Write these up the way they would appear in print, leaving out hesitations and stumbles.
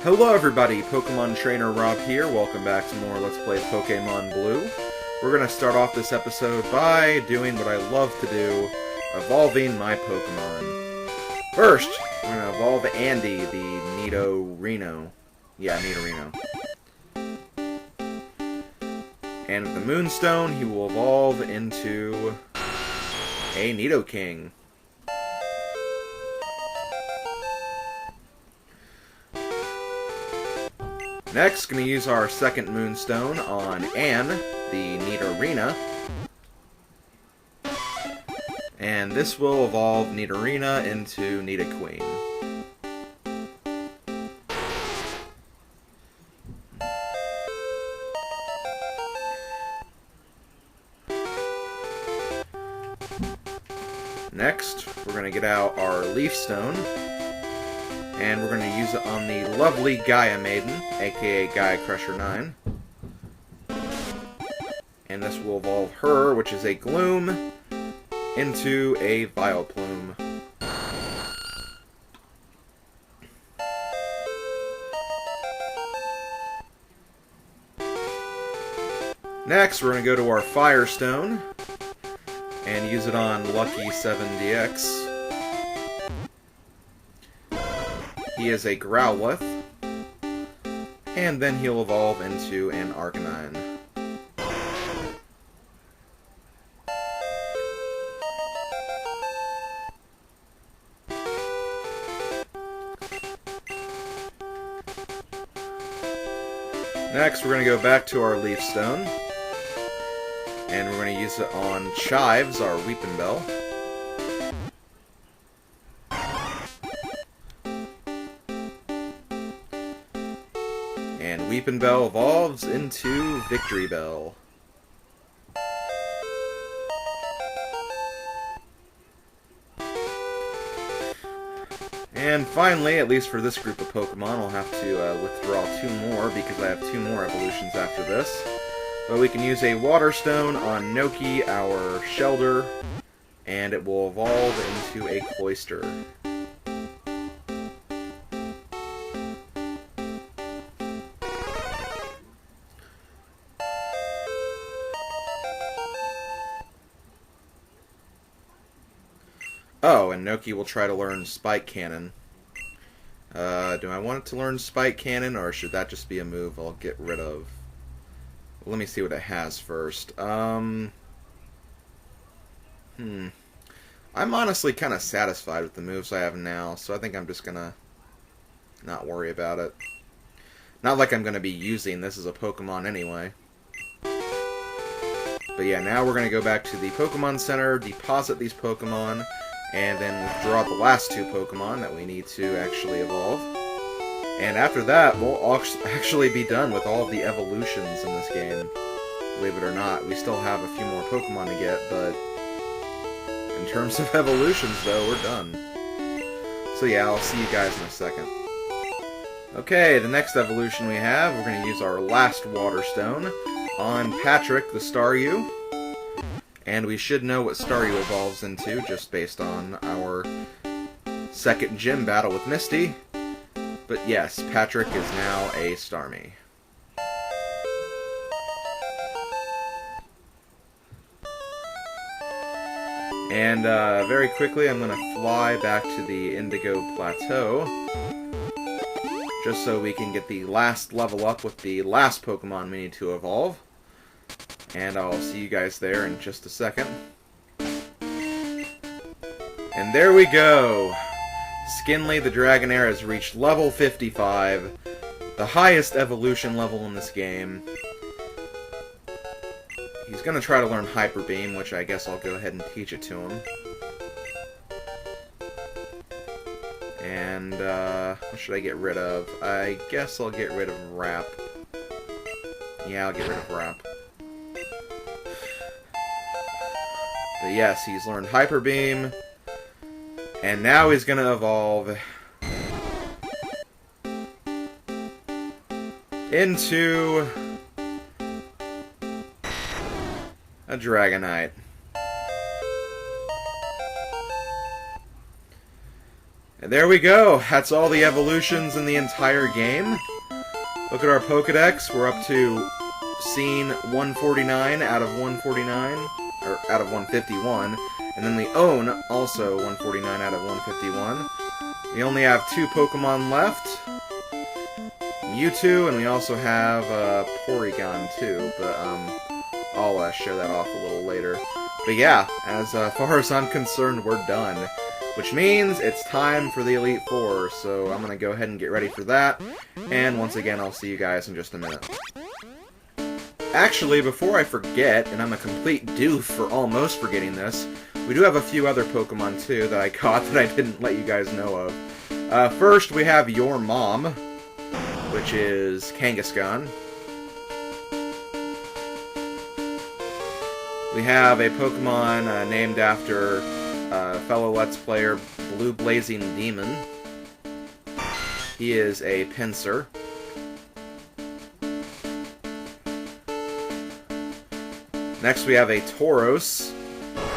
Hello everybody, Pokemon Trainer Rob here. Welcome back to more Let's Play Pokemon Blue. We're going to start off this episode by doing what I love to do, evolving my Pokemon. First, we're going to evolve Andy, the Nidorino. Yeah, Nidorino. And with the Moonstone, he will evolve into a Nidoking. Next, going to use our second Moonstone on Anne, the Nidorina. And this will evolve Nidorina into Nidoqueen. Next, we're going to get out our Leaf Stone. And we're going to use it on the lovely GaiaMaiden, aka Gaia Crusher 9. And this will evolve her, which is a Gloom, into a Vileplume. Next, we're going to go to our Firestone and use it on LuckySvnDX. He is a Growlithe, and then he'll evolve into an Arcanine. Next, we're going to go back to our Leaf Stone, and we're going to use it on Chives, our Weepinbell. And Weepinbell evolves into Victeebell. And finally, at least for this group of Pokemon, I'll have to withdraw two more because I have two more evolutions after this. But we can use a Water Stone on Noki, our Shelter, and it will evolve into a Cloyster. Oh, and Noki will try to learn Spike Cannon. Do I want it to learn Spike Cannon, or should that just be a move I'll get rid of? Let me see what it has first. I'm honestly kind of satisfied with the moves I have now, so I think I'm just gonna not worry about it. Not like I'm gonna be using this as a Pokemon anyway. But yeah, now we're gonna go back to the Pokemon Center, deposit these Pokemon, and then withdraw the last two Pokemon that we need to actually evolve. And after that, we'll actually be done with all of the evolutions in this game. Believe it or not, we still have a few more Pokemon to get, but in terms of evolutions, though, we're done. So yeah, I'll see you guys in a second. Okay, the next evolution we have, we're going to use our last Water Stone on Patrick, the Staryu. And we should know what Staryu evolves into, just based on our second gym battle with Misty. But yes, Patrick is now a Starmie. And very quickly, I'm going to fly back to the Indigo Plateau, just so we can get the last level up with the last Pokemon we need to evolve. And I'll see you guys there in just a second. And there we go! Skinley the Dragonair has reached level 55, the highest evolution level in this game. He's going to try to learn Hyper Beam, which I guess I'll go ahead and teach it to him. And, what should I get rid of? I guess I'll get rid of Wrap. Yeah, I'll get rid of Wrap. But yes, he's learned Hyper Beam, and now he's going to evolve into a Dragonite. And there we go. That's all the evolutions in the entire game. Look at our Pokedex. We're up to scene 149 out of 149, or out of 151. And then we own also 149 out of 151. We only have 2 Pokemon left. Mewtwo, and we also have Porygon too, but I'll show that off a little later. But yeah, as far as I'm concerned, we're done. Which means it's time for the Elite Four, so I'm going to go ahead and get ready for that. And once again, I'll see you guys in just a minute. Actually, before I forget, and I'm a complete doof for almost forgetting this, we do have a few other Pokemon too that I caught that I didn't let you guys know of. First, we have Your Mom, which is Kangaskhan. We have a Pokemon named after fellow Let's Player BlueBlazingDemon. He is a Pinsir. Next we have a Tauros.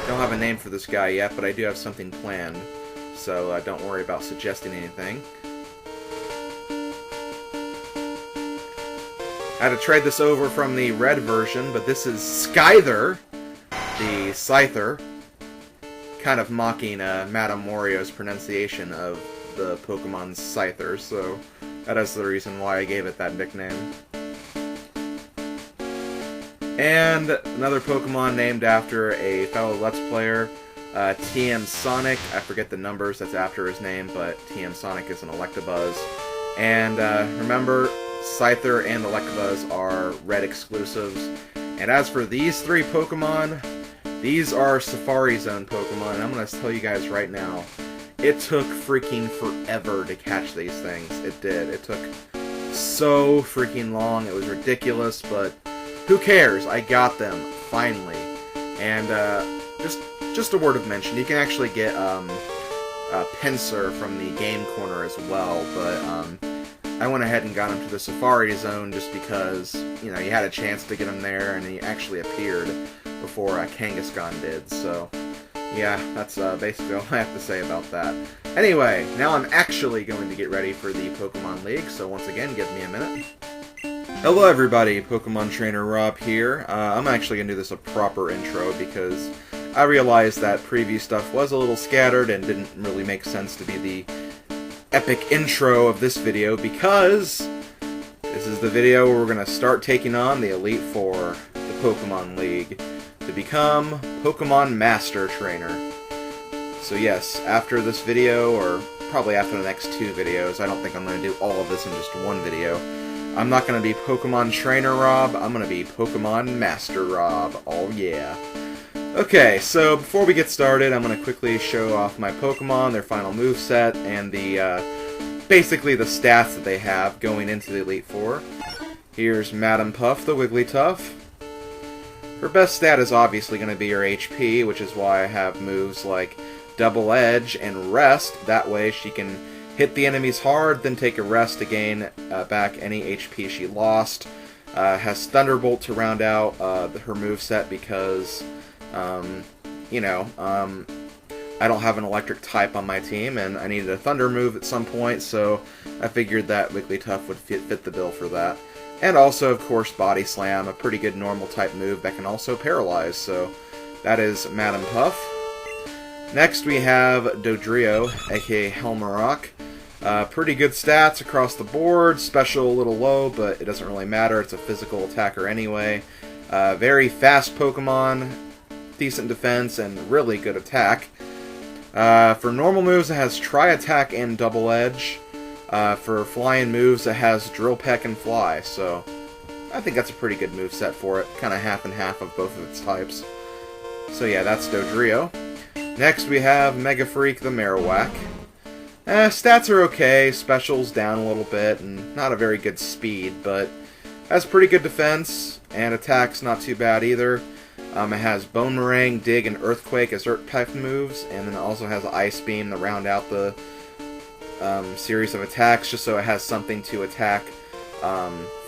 Don't have a name for this guy yet, but I do have something planned, so don't worry about suggesting anything. I had to trade this over from the red version, but this is Scyther, the Scyther, kind of mocking Madame Wario's pronunciation of the Pokemon Scyther, so that is the reason why I gave it that nickname. And another Pokemon named after a fellow Let's Player, TMSonic. I forget the numbers that's after his name, but TMSonic is an Electabuzz. And remember, Scyther and Electabuzz are red exclusives. And as for these 3 Pokemon, these are Safari Zone Pokemon, and I'm going to tell you guys right now, it took freaking forever to catch these things. It did. It took so freaking long. It was ridiculous, but who cares? I got them, finally. And just a word of mention, you can actually get Pinsir from the Game Corner as well, but I went ahead and got him to the Safari Zone just because, you know, you had a chance to get him there, and he actually appeared before Kangaskhan did, so yeah, that's basically all I have to say about that. Anyway, now I'm actually going to get ready for the Pokemon League, so once again, give me a minute. Hello everybody, Pokemon Trainer Rob here. I'm actually going to do this a proper intro because I realized that previous stuff was a little scattered and didn't really make sense to be the epic intro of this video, because this is the video where we're going to start taking on the Elite Four, the Pokemon League, to become Pokemon Master Trainer. So yes, after this video, or probably after the next 2 videos, I don't think I'm going to do all of this in just one video, I'm not going to be Pokemon Trainer Rob, I'm going to be Pokemon Master Rob. Oh yeah. Okay, so before we get started, I'm going to quickly show off my Pokemon, their final moveset, and the basically the stats that they have going into the Elite Four. Here's Madam Puff, the Wigglytuff. Her best stat is obviously going to be her HP, which is why I have moves like Double Edge and Rest. That way she can hit the enemies hard, then take a rest to gain back any HP she lost. Has Thunderbolt to round out her moveset because, you know, I don't have an electric type on my team, and I needed a Thunder move at some point, so I figured that Wigglytuff would fit the bill for that. And also, of course, Body Slam, a pretty good normal type move that can also paralyze, so that is Madam Puff. Next we have Dodrio, aka Marowak. Pretty good stats across the board, special a little low, but it doesn't really matter, it's a physical attacker anyway. Very fast Pokemon, decent defense, and really good attack. For normal moves it has Tri-Attack and Double Edge. For flying moves it has Drill Peck and Fly, so I think that's a pretty good move set for it, kind of half and half of both of its types. So yeah, that's Dodrio. Next we have Mega Freak, the Marowak. Stats are okay, specials down a little bit, and not a very good speed, but has pretty good defense, and attack's not too bad either. It has Bone Meringue, Dig, and Earthquake as Earth-type moves, and then it also has Ice Beam to round out the series of attacks, just so it has something to attack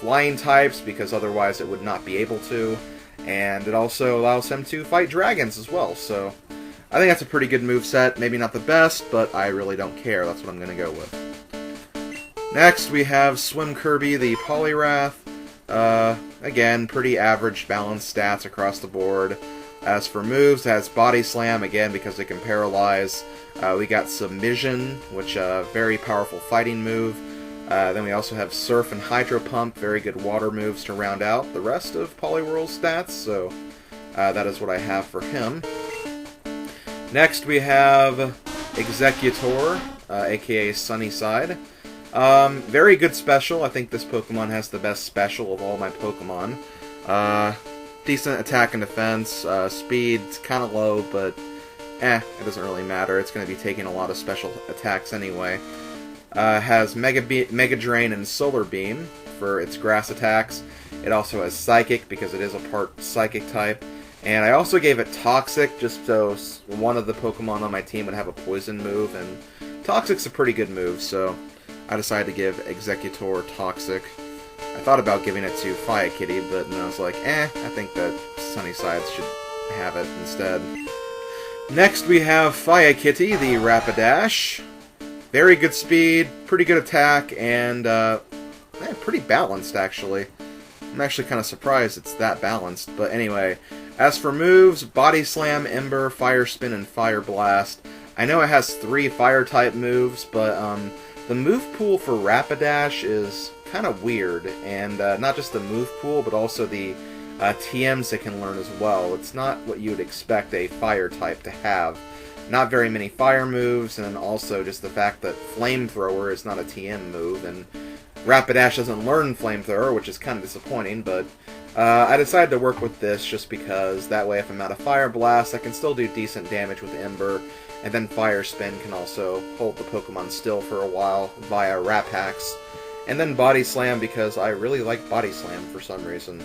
flying types, because otherwise it would not be able to. And it also allows him to fight dragons as well, so I think that's a pretty good moveset. Maybe not the best, but I really don't care. That's what I'm going to go with. Next, we have Swim Kirby, the Poliwrath. Again, pretty average balanced stats across the board. As for moves, it has Body Slam, again, because it can paralyze. We got Submission, which very powerful fighting move. Then we also have Surf and Hydro Pump, very good water moves to round out the rest of Poliwhirl's stats, so that is what I have for him. Next, we have Executor, aka Sunnyside. Very good special. I think this Pokemon has the best special of all my Pokemon. Decent attack and defense. Speed's kind of low, but it doesn't really matter. It's going to be taking a lot of special attacks anyway. Has Mega Drain and Solar Beam for its grass attacks. It also has Psychic because it is a part Psychic type. And I also gave it Toxic just so one of the Pokemon on my team would have a poison move. And Toxic's a pretty good move, so I decided to give Executor Toxic. I thought about giving it to Fire Kitty, but then I was like, I think that Sunnyside should have it instead. Next we have Fire Kitty, the Rapidash. Very good speed, pretty good attack, and pretty balanced, actually. I'm actually kind of surprised it's that balanced, but anyway. As for moves, Body Slam, Ember, Fire Spin, and Fire Blast. I know it has 3 Fire-type moves, but the move pool for Rapidash is kind of weird, and not just the move pool, but also the TMs it can learn as well. It's not what you would expect a Fire-type to have. Not very many Fire moves, and also just the fact that Flamethrower is not a TM move, and Rapidash doesn't learn Flamethrower, which is kind of disappointing, but I decided to work with this just because that way if I'm out of Fire Blast, I can still do decent damage with Ember, and then Fire Spin can also hold the Pokemon still for a while via Wrap Hacks, and then Body Slam because I really like Body Slam for some reason.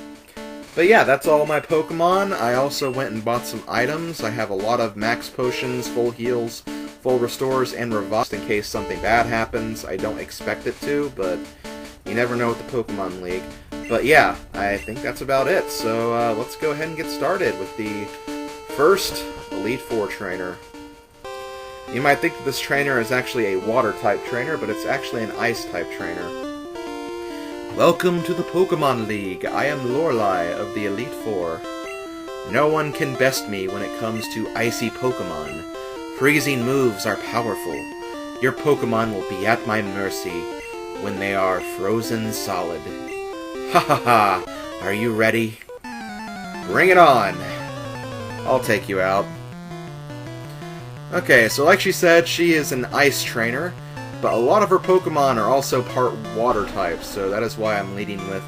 But yeah, that's all my Pokemon. I also went and bought some items. I have a lot of Max Potions, Full Heals, Full Restores, and Revives in case something bad happens. I don't expect it to, but you never know with the Pokemon League. But yeah, I think that's about it. So let's go ahead and get started with the first Elite Four trainer. You might think that this trainer is actually a Water-type trainer, but it's actually an Ice-type trainer. Welcome to the Pokemon League. I am Lorelei of the Elite Four. No one can best me when it comes to icy Pokemon. Freezing moves are powerful. Your Pokemon will be at my mercy when they are frozen solid. Ha ha ha! Are you ready? Bring it on! I'll take you out. Okay, so like she said, she is an Ice trainer, but a lot of her Pokemon are also part Water types, so that is why I'm leading with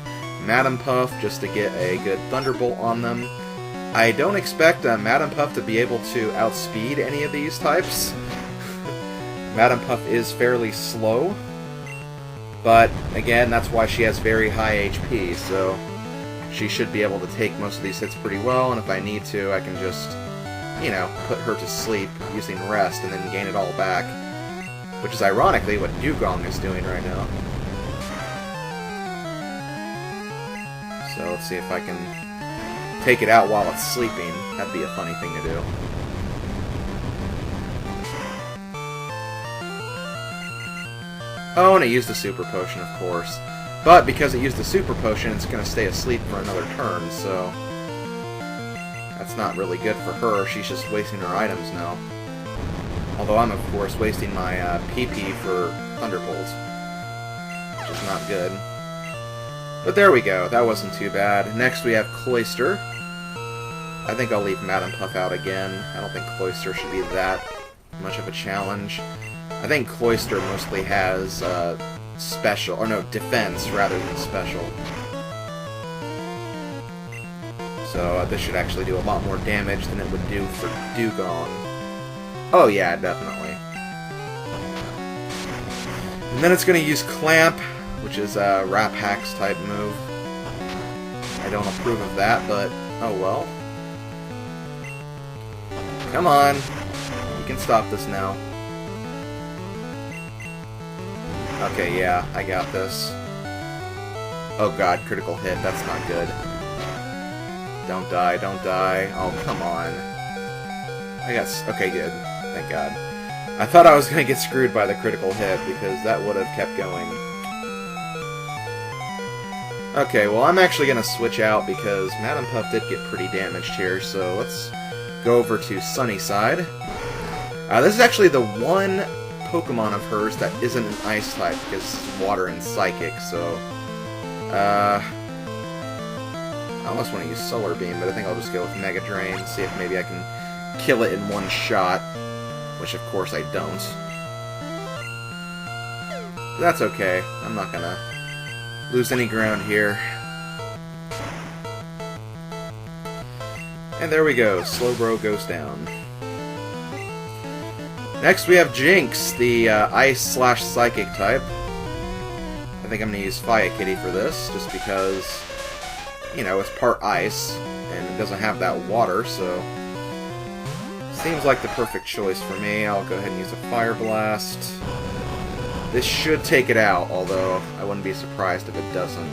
Madam Puff, just to get a good Thunderbolt on them. I don't expect Madam Puff to be able to outspeed any of these types. Madam Puff is fairly slow, but again, that's why she has very high HP, so she should be able to take most of these hits pretty well, and if I need to, I can just, you know, put her to sleep using Rest and then gain it all back. Which is ironically what Dugong is doing right now. So let's see if I can take it out while it's sleeping. That'd be a funny thing to do. Oh, and it used the Super Potion, of course. But because it used the Super Potion, it's going to stay asleep for another turn, so that's not really good for her. She's just wasting her items now. Although I'm, of course, wasting my PP for Thunderbolt, which is not good. But there we go. That wasn't too bad. Next we have Cloyster. I think I'll leave Madam Puff out again. I don't think Cloyster should be that much of a challenge. I think Cloyster mostly has special, or no, defense rather than special. So this should actually do a lot more damage than it would do for Dugong. Oh yeah, definitely. And then it's going to use Clamp, which is a Wrap Hacks type move. I don't approve of that, but oh well. Come on. You can stop this now. Okay, yeah, I got this. Oh god, critical hit. That's not good. Don't die, don't die. Oh, come on. I guess. Okay, good. Thank God. I thought I was going to get screwed by the critical hit, because that would have kept going. Okay, well, I'm actually going to switch out, because Madam Puff did get pretty damaged here, so let's go over to Sunnyside. This is actually the one Pokemon of hers that isn't an Ice type, because it's Water and Psychic, so... I almost want to use Solar Beam, but I think I'll just go with Mega Drain, see if maybe I can kill it in one shot, which of course I don't. But that's okay, I'm not gonna lose any ground here. And there we go, Slowbro goes down. Next we have Jinx, the Ice/Psychic type. I think I'm going to use Fire Kitty for this, just because, you know, it's part Ice, and it doesn't have that water, so... Seems like the perfect choice for me. I'll go ahead and use a Fire Blast. This should take it out, although I wouldn't be surprised if it doesn't.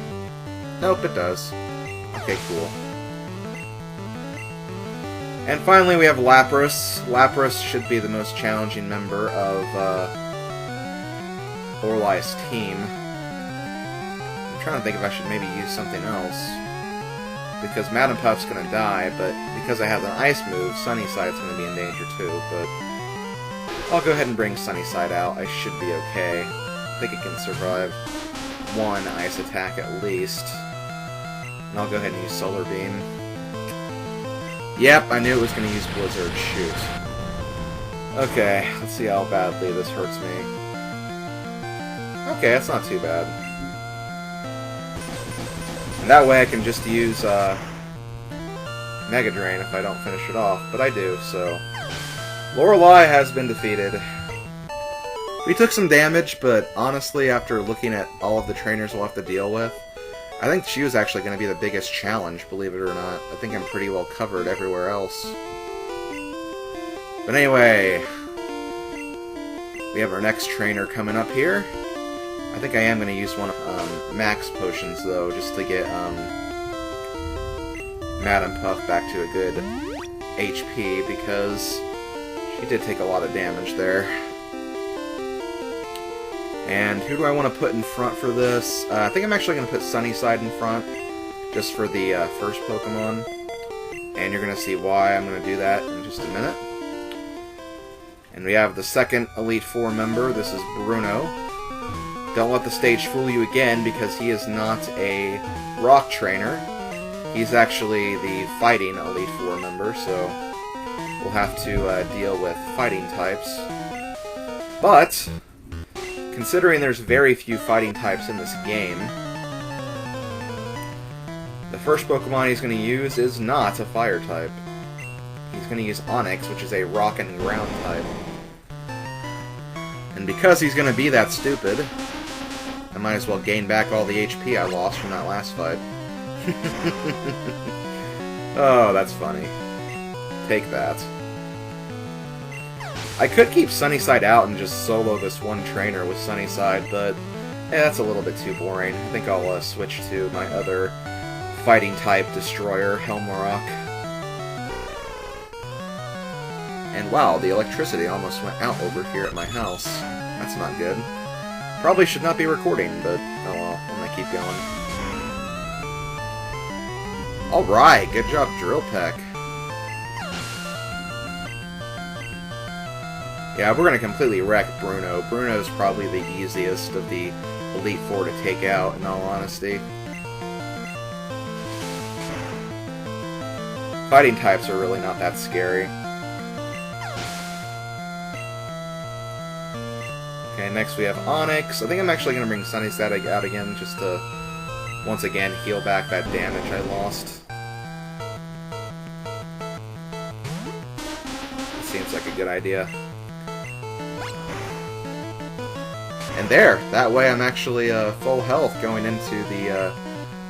Nope, it does. Okay, cool. And finally we have Lapras. Lapras should be the most challenging member of Lorelei's team. I'm trying to think if I should maybe use something else. Because Madam Puff's gonna die, but because I have an Ice move, Sunnyside's gonna be in danger too, but... I'll go ahead and bring Sunnyside out. I should be okay. I think it can survive one Ice attack at least. And I'll go ahead and use Solar Beam. Yep, I knew it was going to use Blizzard. Shoot. Okay, let's see how badly this hurts me. Okay, that's not too bad. And that way I can just use Mega Drain if I don't finish it off, but I do, so... Lorelei has been defeated. We took some damage, but honestly, after looking at all of the trainers we'll have to deal with, I think she was actually going to be the biggest challenge, believe it or not. I think I'm pretty well covered everywhere else. But anyway, we have our next trainer coming up here. I think I am going to use one of Max Potions, though, just to get Madam Puff back to a good HP, because she did take a lot of damage there. And who do I want to put in front for this? I think I'm actually going to put Sunnyside in front, just for the first Pokemon. And you're going to see why I'm going to do that in just a minute. And we have the second Elite Four member. This is Bruno. Don't let the stage fool you again, because he is not a rock trainer. He's actually the fighting Elite Four member, so we'll have to deal with fighting types. But... considering there's very few fighting types in this game, the first Pokemon he's going to use is not a fire type. He's going to use Onix, which is a rock and ground type. And because he's going to be that stupid, I might as well gain back all the HP I lost from that last fight. Oh, that's funny. Take that. I could keep Sunnyside out and just solo this one trainer with Sunnyside, but that's a little bit too boring. I think I'll switch to my other fighting type destroyer, Helmorock. And wow, the electricity almost went out over here at my house. That's not good. Probably should not be recording, but oh well, I'm gonna keep going. Alright, good job, Drill Peck. Yeah, we're going to completely wreck Bruno. Bruno's probably the easiest of the Elite Four to take out, in all honesty. Fighting types are really not that scary. Okay, next we have Onix. I think I'm actually going to bring Sunnyside out again, just to, once again, heal back that damage I lost. It seems like a good idea. And there! That way I'm actually full health going into the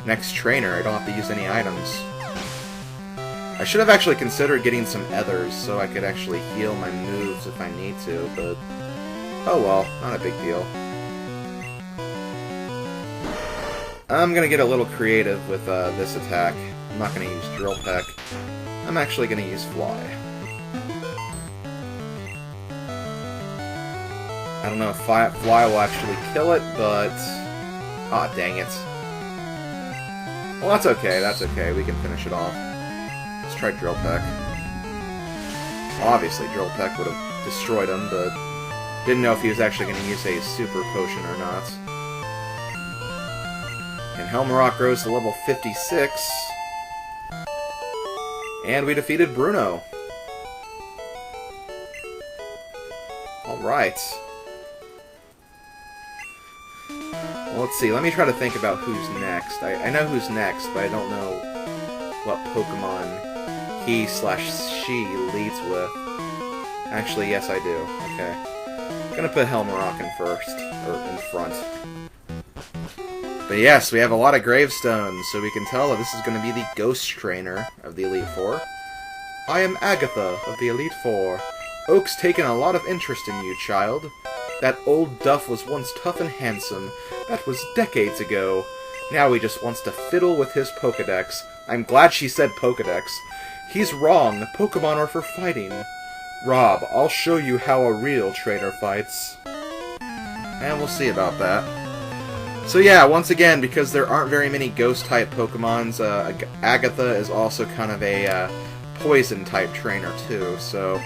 next trainer. I don't have to use any items. I should have actually considered getting some Ethers so I could actually heal my moves if I need to, but... oh well, not a big deal. I'm gonna get a little creative with this attack. I'm not gonna use Drill Peck. I'm actually gonna use Fly. I don't know if Fly will actually kill it, but... Ah, dang it. Well, that's okay, that's okay. We can finish it off. Let's try Drill Peck. Obviously, Drill Peck would have destroyed him, but didn't know if he was actually going to use a Super Potion or not. And Helmarock rose to level 56. And we defeated Bruno. Alright. Well, let's see. Let me try to think about who's next. I know who's next, but I don't know what Pokemon he/she leads with. Actually, yes, I do. Okay. I'm gonna put Helmarock in first, or in front. But yes, we have a lot of gravestones, so we can tell that this is going to be the Ghost Trainer of the Elite Four. I am Agatha of the Elite Four. Oak's taken a lot of interest in you, child. That old duff was once tough and handsome. That was decades ago. Now he just wants to fiddle with his Pokedex. I'm glad she said Pokedex. He's wrong. Pokemon are for fighting. Rob, I'll show you how a real trainer fights. And we'll see about that. So yeah, once again, because there aren't very many Ghost-type Pokemons, Agatha is also kind of a Poison-type trainer, too. So,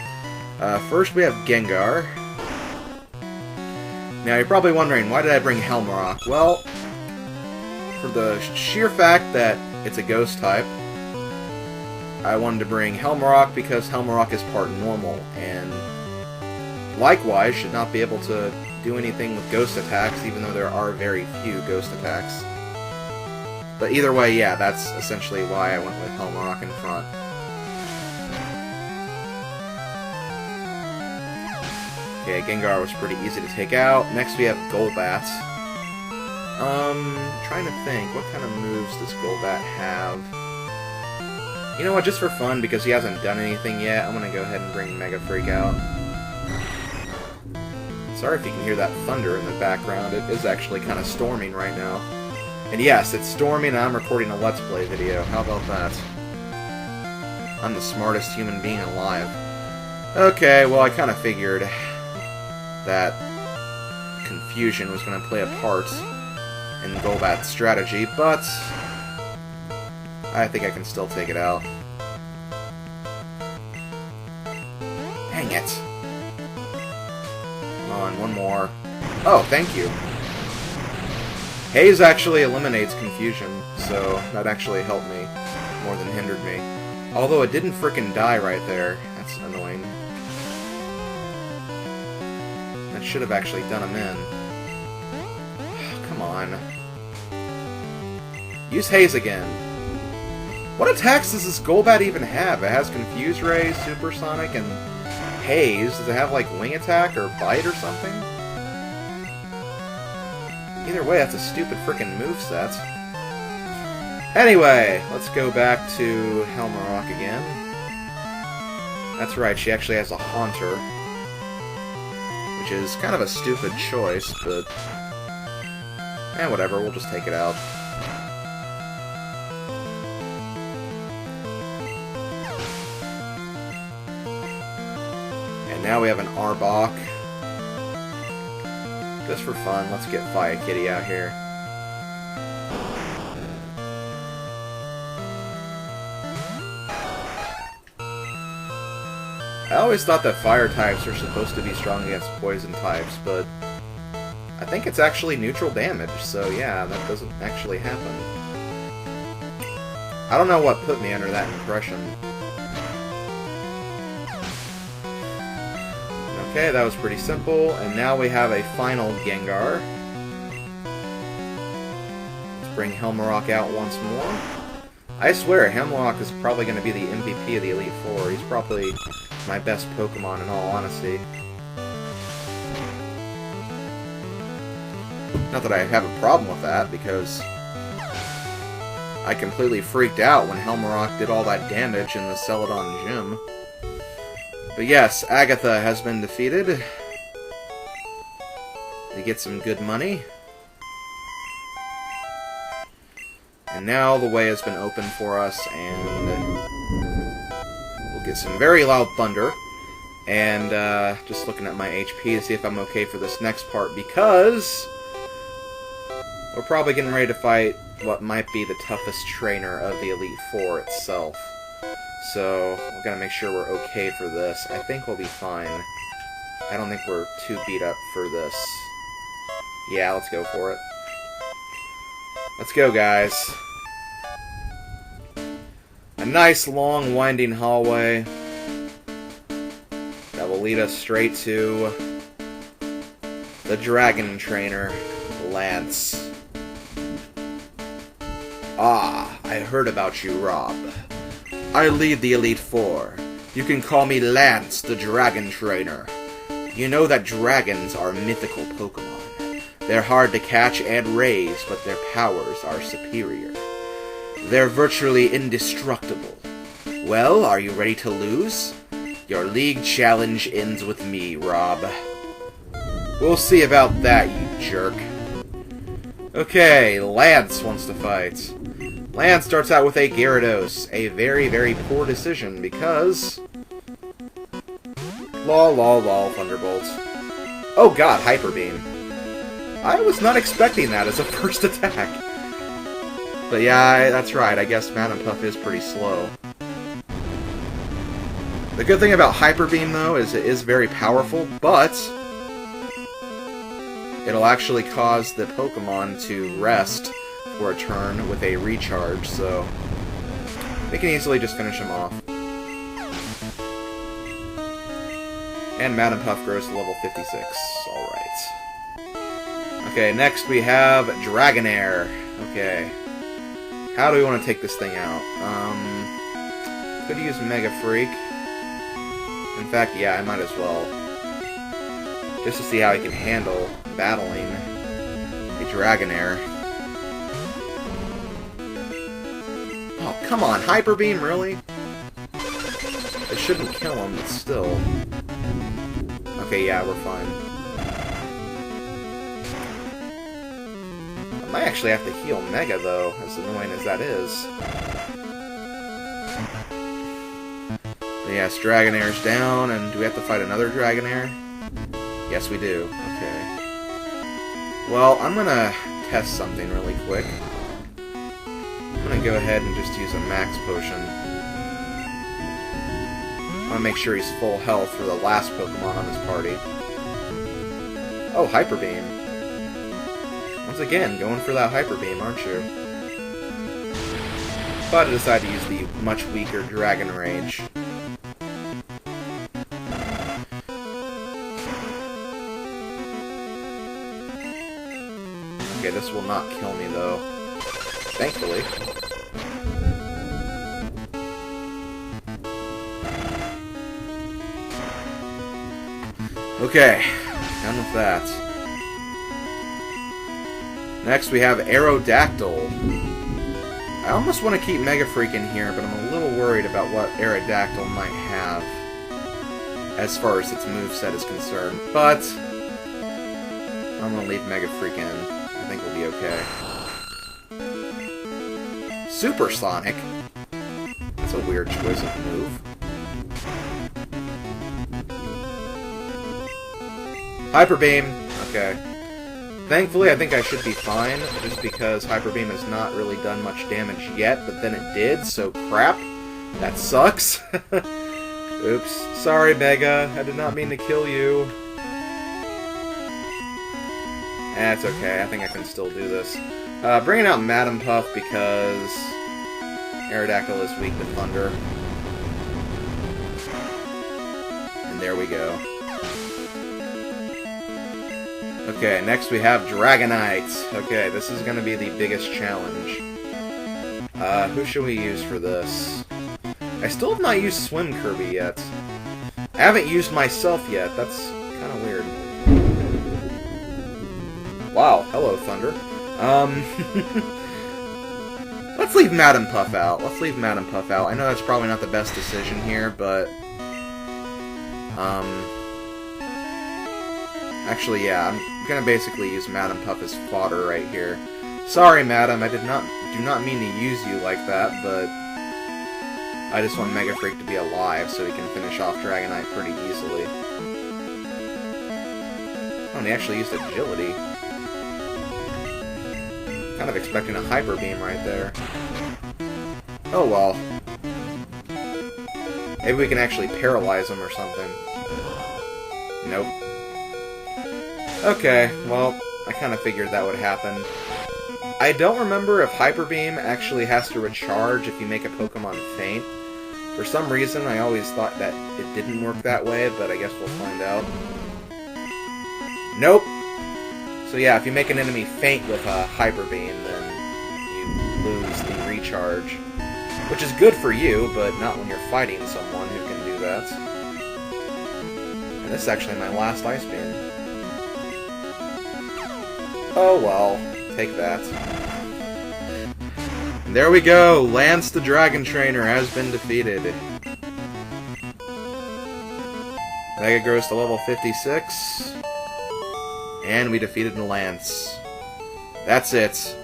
first we have Gengar. Now, you're probably wondering, why did I bring Helmarock? Well, for the sheer fact that it's a Ghost-type, I wanted to bring Helmarock because Helmarock is part normal, and likewise should not be able to do anything with ghost attacks, even though there are very few ghost attacks. But either way, yeah, that's essentially why I went with Helmarock in front. Okay, Gengar was pretty easy to take out. Next we have Golbat. Trying to think, what kind of moves does Golbat have? You know what, just for fun, because he hasn't done anything yet, I'm gonna go ahead and bring Mega Freak out. Sorry if you can hear that thunder in the background, it is actually kind of storming right now. And yes, it's storming and I'm recording a Let's Play video, how about that? I'm the smartest human being alive. Okay, well I kind of figured that confusion was going to play a part in Golbat's strategy, but I think I can still take it out. Dang it. Come on, one more. Oh, thank you. Haze actually eliminates confusion, so that actually helped me more than hindered me. Although it didn't frickin' die right there. That's annoying. That should have actually done him in. Come on. Use Haze again. What attacks does this Golbat even have? It has Confuse Ray, Supersonic, and Haze. Does it have, like, Wing Attack or Bite or something? Either way, that's a stupid frickin' moveset. Anyway, let's go back to Helmarock again. That's right, she actually has a Haunter. Which is kind of a stupid choice, but... whatever, we'll just take it out. And now we have an Arbok. Just for fun, let's get Fire Kitty out here. I always thought that fire types are supposed to be strong against poison types, but I think it's actually neutral damage, so yeah, that doesn't actually happen. I don't know what put me under that impression. Okay, that was pretty simple, and now we have a final Gengar. Let's bring Helmarock out once more. I swear, Helmarock is probably going to be the MVP of the Elite Four. He's probably my best Pokemon in all honesty. Not that I have a problem with that, because I completely freaked out when Helmarock did all that damage in the Celadon Gym. But yes, Agatha has been defeated. We get some good money. And now the way has been opened for us, and we'll get some very loud thunder. And just looking at my HP to see if I'm okay for this next part, because we're probably getting ready to fight what might be the toughest trainer of the Elite Four itself. So, we're gonna make sure we're okay for this. I think we'll be fine. I don't think we're too beat up for this. Yeah, let's go for it. Let's go, guys. A nice, long, winding hallway that will lead us straight to the Dragon Trainer, Lance. Ah, I heard about you, Rob. I lead the Elite Four. You can call me Lance, the Dragon Trainer. You know that dragons are mythical Pokemon. They're hard to catch and raise, but their powers are superior. They're virtually indestructible. Well, are you ready to lose? Your league challenge ends with me, Rob. We'll see about that, you jerk. Okay, Lance wants to fight. Lance starts out with a Gyarados. A very, very poor decision, because... Lol, Thunderbolt. Oh god, Hyper Beam. I was not expecting that as a first attack. But yeah, that's right, I guess Madam Puff is pretty slow. The good thing about Hyper Beam, though, is it is very powerful, but it'll actually cause the Pokemon to rest for a turn with a recharge, so we can easily just finish him off. And Madam Puff grows to level 56. Alright. Okay, next we have Dragonair. Okay. How do we want to take this thing out? Could use Mega Freak. In fact, yeah, I might as well. Just to see how he can handle battling a Dragonair. Oh, come on, Hyper Beam, really? It shouldn't kill him, but still. Okay, yeah, we're fine. I might actually have to heal Mega, though, as annoying as that is. But yes, Dragonair's down, and do we have to fight another Dragonair? Yes, we do. Okay. Well, I'm gonna test something really quick. I'm gonna go ahead and just use a Max Potion. I want to make sure he's full health for the last Pokemon on his party. Oh, Hyper Beam. Once again, going for that Hyper Beam, aren't you? But I decided to use the much weaker Dragon Rage. Okay, this will not kill me, though. Thankfully. Okay, done with that. Next we have Aerodactyl. I almost want to keep Mega Freak in here, but I'm a little worried about what Aerodactyl might have as far as its moveset is concerned. But I'm going to leave Mega Freak in. I think we'll be okay. Supersonic? That's a weird choice of move. Hyper Beam. Okay. Thankfully, I think I should be fine, just because Hyper Beam has not really done much damage yet, but then it did, so crap. That sucks. Oops. Sorry, Mega. I did not mean to kill you. That's okay. I think I can still do this. Bringing out Madam Puff because Aerodactyl is weak to Thunder. And there we go. Okay, next we have Dragonite. Okay, this is going to be the biggest challenge. Who should we use for this? I still have not used Swim Kirby yet. I haven't used myself yet. That's kind of weird. Wow, hello, Thunder. Let's leave Madam Puff out. Let's leave Madam Puff out. I know that's probably not the best decision here, but... Actually, yeah, I'm gonna basically use Madam Puff as fodder right here. Sorry, Madam, I do not mean to use you like that, but I just want Mega Freak to be alive so he can finish off Dragonite pretty easily. Oh, and he actually used Agility. Kind of expecting a Hyper Beam right there. Oh well. Maybe we can actually paralyze him or something. Nope. Okay, well, I kind of figured that would happen. I don't remember if Hyper Beam actually has to recharge if you make a Pokemon faint. For some reason, I always thought that it didn't work that way, but I guess we'll find out. Nope! So yeah, if you make an enemy faint with a Hyper Beam, then you lose the recharge. Which is good for you, but not when you're fighting someone who can do that. And this is actually my last Ice Beam. Oh well, take that. And there we go! Lance the Dragon Trainer has been defeated. Mega grows to level 56. And we defeated Lance. That's it.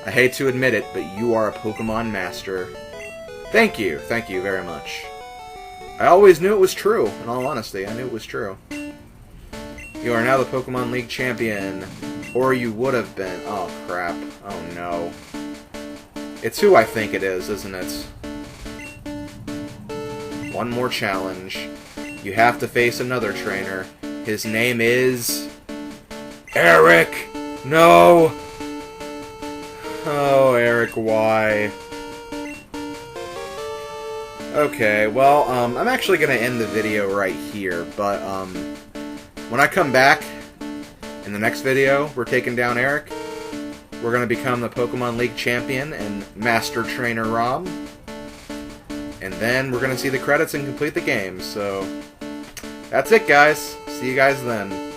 I hate to admit it, but you are a Pokemon Master. Thank you very much. I always knew it was true, in all honesty. I knew it was true. You are now the Pokemon League Champion. Or you would have been. Oh, crap. Oh, no. It's who I think it is, isn't it? One more challenge. You have to face another trainer. His name is... Eric! No! Oh, Eric, why? Okay, well, I'm actually going to end the video right here, but, when I come back in the next video, we're taking down Eric. We're going to become the Pokemon League Champion and Master Trainer Rob. And then we're going to see the credits and complete the game, so... That's it, guys. See you guys then.